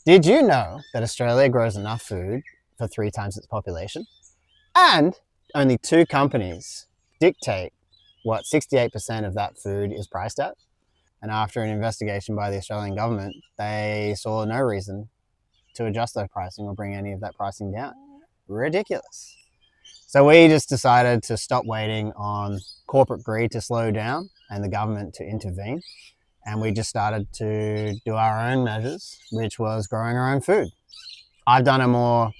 Did you know that Australia grows enough food for 3 times its population? And only 2 companies dictate what 68% of that food is priced at. And after an investigation by the Australian government, they saw no reason to adjust their pricing or bring any of that pricing down. Ridiculous. So we just decided to stop waiting on corporate greed to slow down and the government to intervene. And we just started to do our own measures, which was growing our own food. I've done a more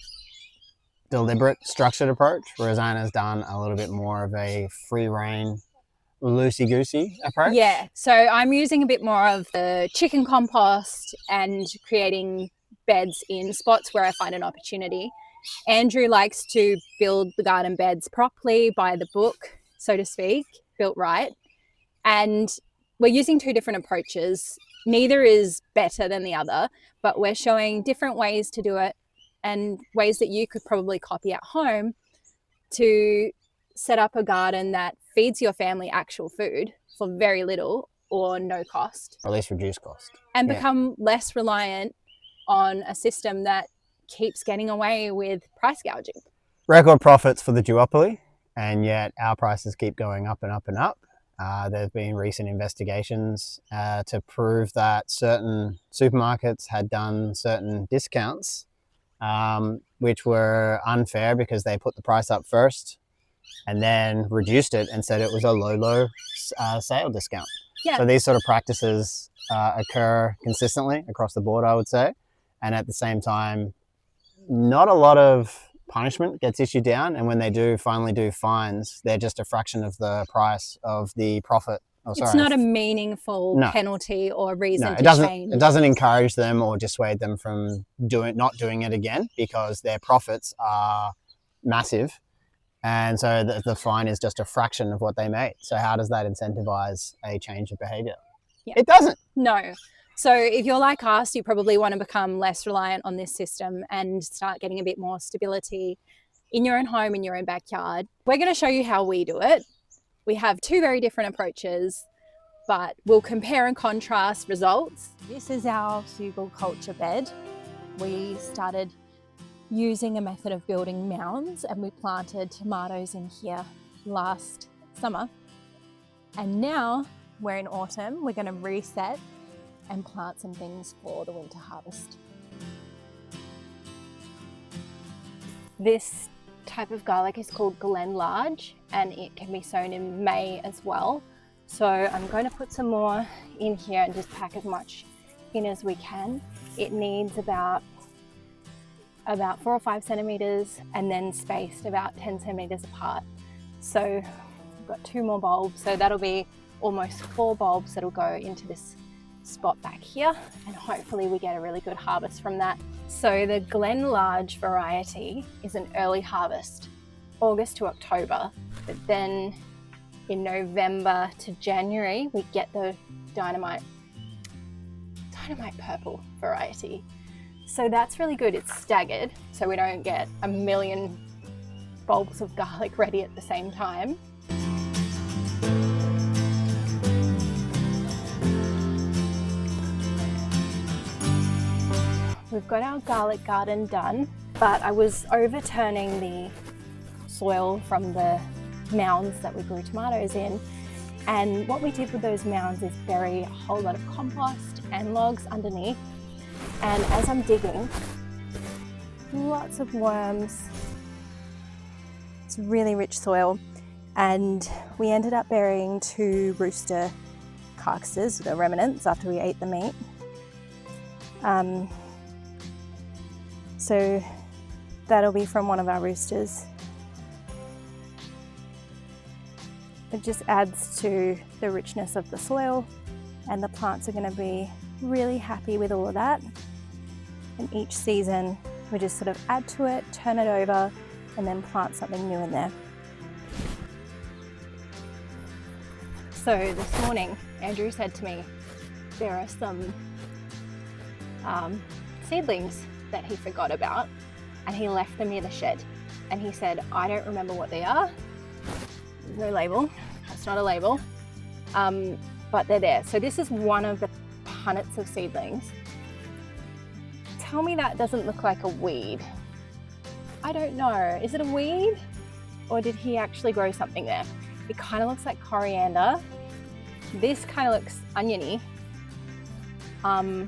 deliberate, structured approach, whereas Anna's done a little bit more of a free reign, loosey-goosey approach. Yeah, so I'm using a bit more of the chicken compost and creating beds in spots where I find an opportunity. Andrew likes to build the garden beds properly, by the book, so to speak, built right. And we're using 2 different approaches. Neither is better than the other, but we're showing different ways to do it and ways that you could probably copy at home to set up a garden that feeds your family actual food for very little or no cost. Or at least reduce cost. And become less reliant on a system that keeps getting away with price gouging. Record profits for the duopoly, and yet our prices keep going up and up and up. There have been recent investigations to prove that certain supermarkets had done certain discounts, which were unfair because they put the price up first and then reduced it and said it was a low sale discount. Yeah. So these sort of practices occur consistently across the board, I would say. And at the same time, not a lot of punishment gets issued down, and when they do finally do fines, they're just a fraction of the price of the profit. It's not a meaningful penalty or reason to change. It doesn't encourage them or dissuade them from not doing it again, because their profits are massive, and so the fine is just a fraction of what they made. So how does that incentivize a change of behavior? Yeah. It doesn't. No. So if you're like us, you probably want to become less reliant on this system and start getting a bit more stability in your own home, in your own backyard. We're going to show you how we do it. We have 2 very different approaches, but we'll compare and contrast results. This is our hugelkultur bed. We started using a method of building mounds, and we planted tomatoes in here last summer. And now we're in autumn. We're going to reset and plant some things for the winter harvest. This type of garlic is called Glen Large, and it can be sown in May as well. So I'm going to put some more in here and just pack as much in as we can. It needs about 4 or 5 centimeters and then spaced about 10 centimeters apart. So I've got 2 more bulbs, so that'll be almost 4 bulbs that'll go into this spot back here, and hopefully we get a really good harvest from that. So the Glen Large variety is an early harvest, August to October, but then in November to January we get the dynamite purple variety. So that's really good. It's staggered, so we don't get a million bulbs of garlic ready at the same time. We've got our garlic garden done, but I was overturning the soil from the mounds that we grew tomatoes in. And what we did with those mounds is bury a whole lot of compost and logs underneath. And as I'm digging, lots of worms. It's really rich soil. And we ended up burying 2 rooster carcasses, the remnants, after we ate the meat. So that'll be from one of our roosters. It just adds to the richness of the soil, and the plants are going to be really happy with all of that. And each season we just sort of add to it, turn it over, and then plant something new in there. So this morning Andrew said to me there are some seedlings that he forgot about, and he left them near the shed, and he said, I don't remember what they are. There's no label, that's not a label, but they're there. So this is one of the punnets of seedlings. tell me that doesn't look like a weed. I don't know. Is it a weed? Or did he actually grow something there? It kind of looks like coriander. This kind of looks oniony. And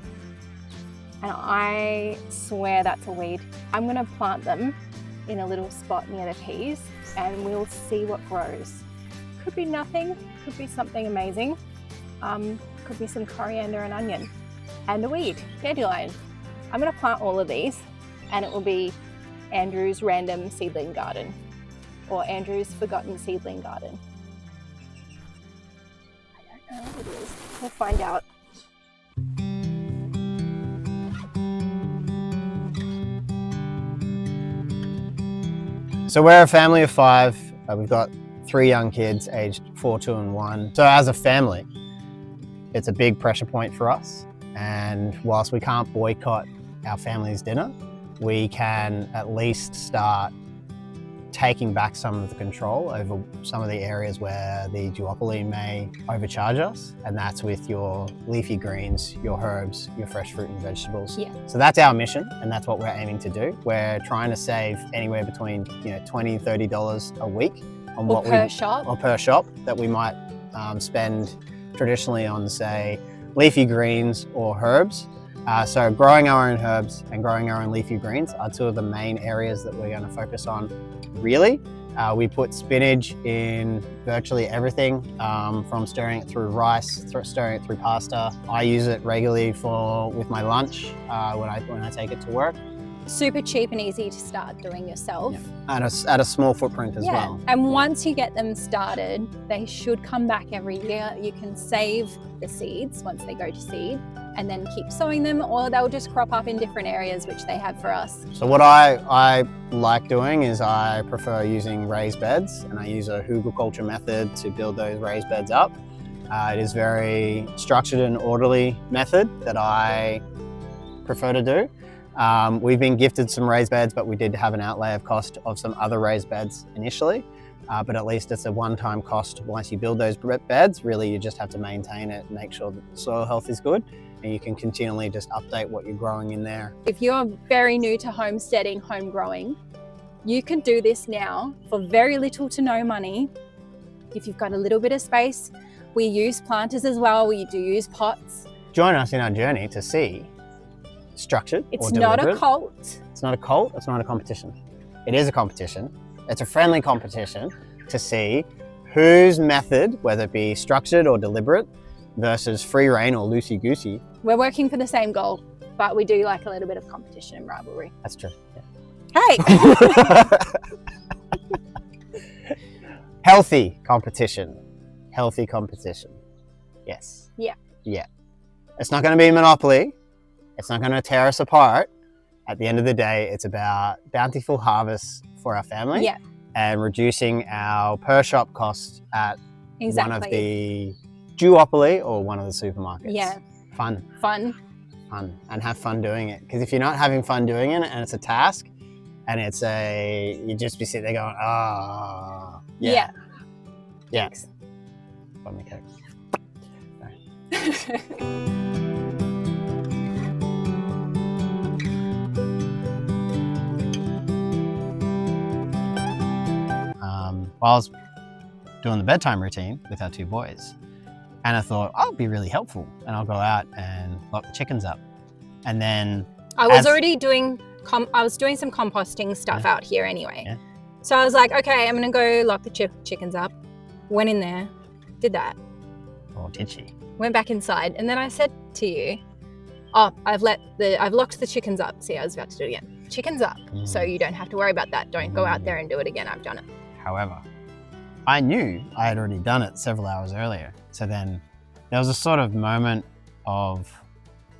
I swear that's a weed. I'm gonna plant them in a little spot near the peas and we'll see what grows. Could be nothing, could be something amazing. Could be some coriander and onion. And a weed, dandelion. I'm gonna plant all of these and it will be Andrew's random seedling garden or Andrew's forgotten seedling garden. I don't know what it is. We'll find out. So we're a family of 5. We've got 3 young kids aged 4, 2 and 1. So as a family, it's a big pressure point for us. And whilst we can't boycott our family's dinner, we can at least start taking back some of the control over some of the areas where the duopoly may overcharge us. And that's with your leafy greens, your herbs, your fresh fruit and vegetables. Yeah. So that's our mission and that's what we're aiming to do. We're trying to save anywhere between $20, $30 a week on Or per shop that we might spend traditionally on, say, leafy greens or herbs. So growing our own herbs and growing our own leafy greens are 2 of the main areas that we're going to focus on, really. We put spinach in virtually everything, from stirring it through rice, stirring it through pasta. I use it regularly with my lunch when I take it to work. Super cheap and easy to start doing yourself. Yeah. At a small footprint as well. And once you get them started, they should come back every year. You can save the seeds once they go to seed and then keep sowing them, or they'll just crop up in different areas, which they have for us. So what I like doing is I prefer using raised beds, and I use a hugelculture method to build those raised beds up. It is very structured and orderly method that I prefer to do. We've been gifted some raised beds, but we did have an outlay of cost of some other raised beds initially. But at least it's a one-time cost. Once you build those beds, really you just have to maintain it, make sure that the soil health is good, and you can continually just update what you're growing in there. If you're very new to homesteading, home growing, you can do this now for very little to no money. If you've got a little bit of space, we use planters as well. We do use pots. Join us in our journey to see structured It's or deliberate. not a cult. It's not a cult, it's not a competition. It is a competition. It's a friendly competition to see whose method, whether it be structured or deliberate versus free reign or loosey-goosey. We're working for the same goal, but we do like a little bit of competition and rivalry. That's true. Yeah. Hey! Healthy competition. Healthy competition. Yes. Yeah. Yeah. It's not going to be a monopoly. It's not going to tear us apart. At the end of the day, it's about bountiful harvests for our family, Yeah. and reducing our per shop costs at Exactly. one of the Duopoly or one of the supermarkets. Yeah. Fun. And have fun doing it. Because if you're not having fun doing it and it's a task and you just be sitting there going, oh, yeah. Yeah. Thanks. Buy me cake. While I was doing the bedtime routine with our 2 boys, and I thought, I'll be really helpful and I'll go out and lock the chickens up. And then I was already doing some composting stuff out here anyway. Yeah. So I was like, okay, I'm gonna go lock the chickens up. Went in there, did that. or did she? Went back inside, and then I said to you, oh, I've locked the chickens up. See, I was about to do it again. Chickens up, so you don't have to worry about that. Don't go out there and do it again. I've done it. However, I knew I had already done it several hours earlier. So then there was a sort of moment of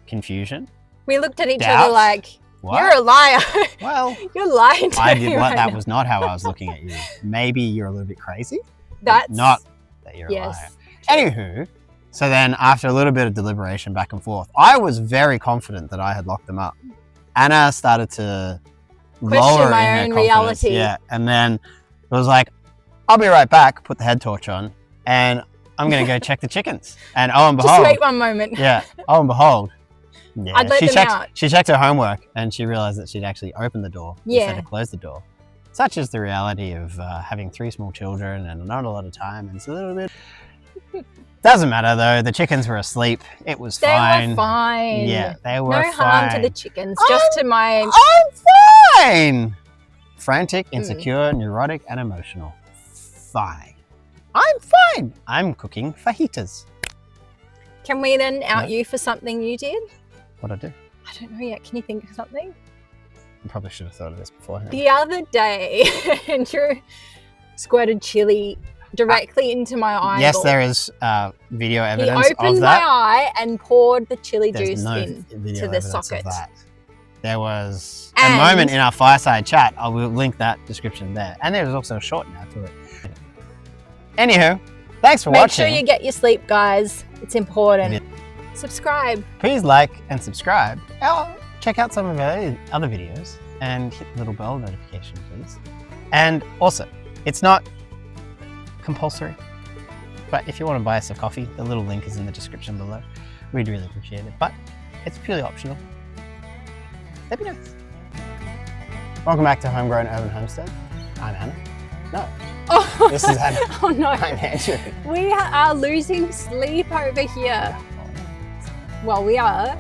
confusion. We looked at each Doubt? other like, What? you're a liar. Well, You're lying to I me did right that now. was not how I was looking at you. Maybe you're a little bit crazy. That's Not that you're a liar. yes. Anywho, so then after a little bit of deliberation back and forth, I was very confident that I had locked them up. Anna started to lower my in her own confidence. reality. Yeah, and then it was like, I'll be right back, put the head torch on, and I'm going to go check the chickens. And oh and Just behold, wait one moment. yeah, oh and behold, Yeah, I'd let them out. She checked her homework and she realized that she'd actually opened the door instead of closed the door. Such is the reality of having 3 small children and not a lot of time. And it's a little bit... Doesn't matter though. The chickens were asleep. It was fine. They were fine. Yeah, they were fine. No harm to the chickens, just to my... I'm fine! Frantic, insecure, neurotic, and emotional. Fine. I'm fine. I'm cooking fajitas. Can we then out you for something you did? What'd I do? I don't know yet. Can you think of something? I probably should have thought of this beforehand. The other day, Andrew squirted chili directly into my eyeball. Yes, there is video evidence of that. He opened my eye and poured the chili juice in to the socket. There was a moment in our fireside chat. I will link that description there. And there was also a short now to it. Anywho, thanks for watching. Make sure you get your sleep, guys. It's important. Subscribe. Please like and subscribe. Check out some of our other videos and hit the little bell notification, please. And also, it's not compulsory, but if you want to buy us a coffee, the little link is in the description below. We'd really appreciate it, but it's purely optional. That'd be nice. Welcome back to Homegrown Urban Homestead. I'm Anna. No. Oh. This is Anna. Oh no. I'm Andrew. We are losing sleep over here. Well, we are.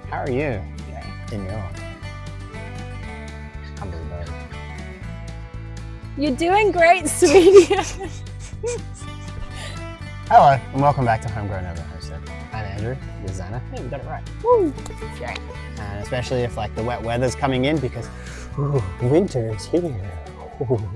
How are you in your humble abode? You're doing great, sweetie. Hello, and welcome back to Homegrown Urban Homestead. I'm Andrew. This is Anna. Hey, we got it right. Woo. Great. And especially if like the wet weather's coming in because winter is here. Ooh.